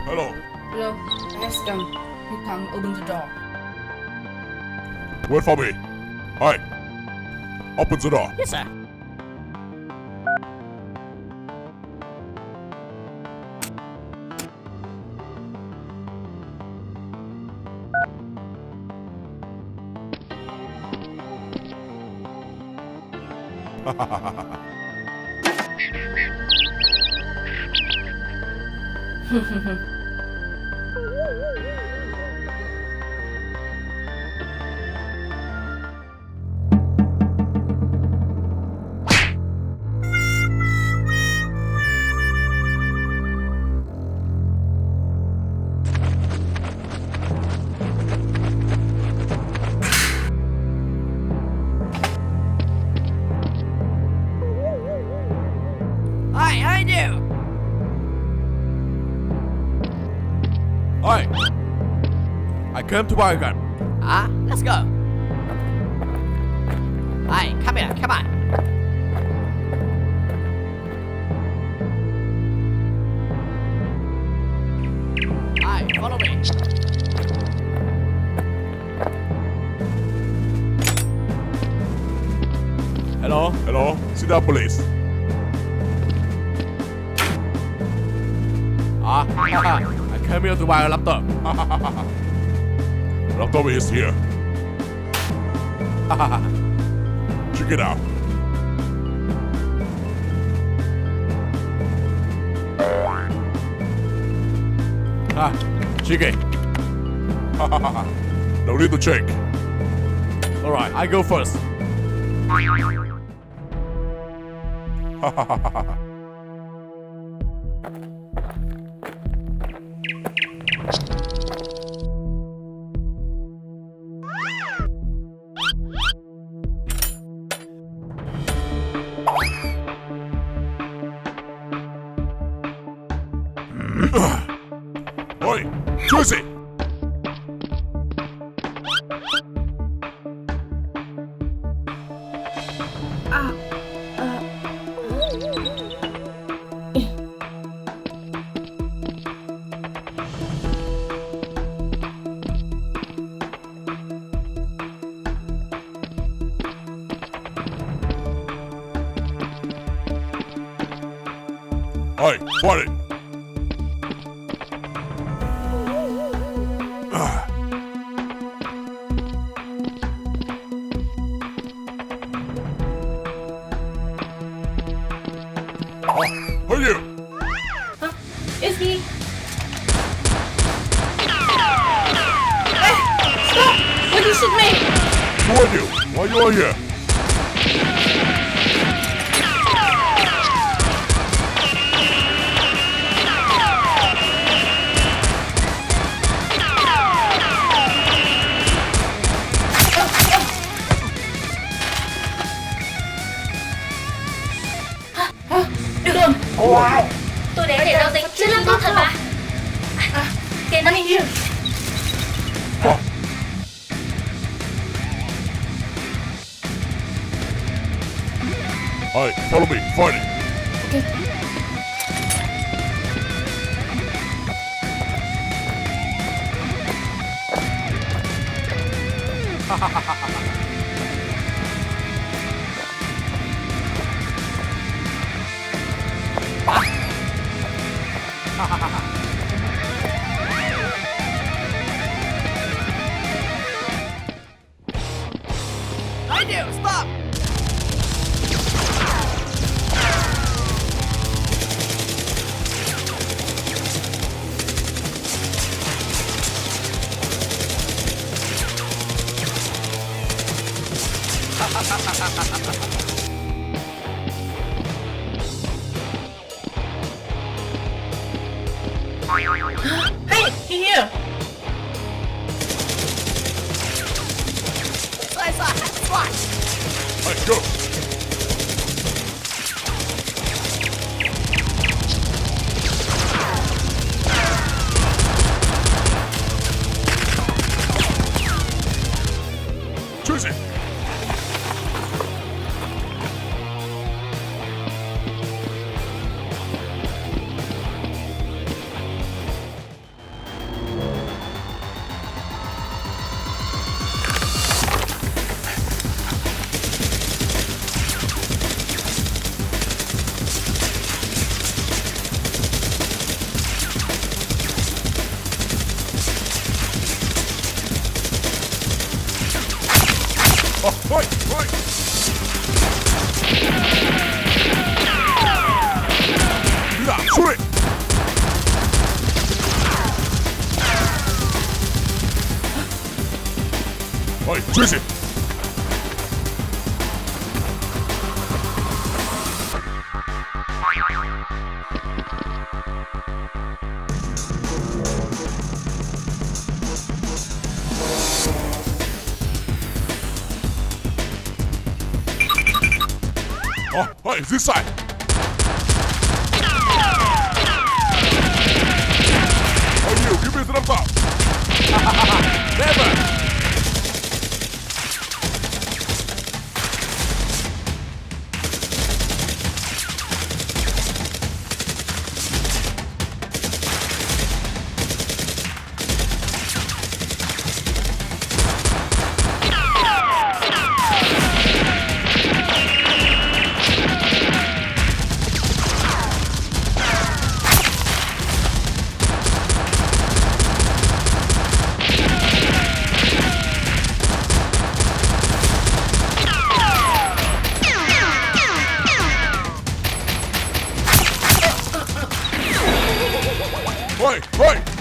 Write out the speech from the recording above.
Hello. Hello, let's come. You come, open the door. Wait for me. Hi. Open the door. Yes, sir. Hi, I do. Hi. I came to buy a gun. Let's go. Hi, come here, come on. Hi, follow me. Hello? Hello. Sit down, please. I came here to buy a laptop. Laptop is here. Check it out. Chicken. No need to check. Alright, I go first. Oi, choose it. Oi, find it. Who are you? Huh? It's me. Stop! Why you shoot me? Who are you? Why you are here? Được rồi. Tôi đến để giao dịch chuyên laptop thật mà. Tiền đây. Hey, follow me. Find it. I do, stop. Here. Watch. Alright, go. Choose it. Oh, right, right. Yeah, shoot it. Right, choose it. Oh, right, it's this side. On you, give me the top. Never. Right, right.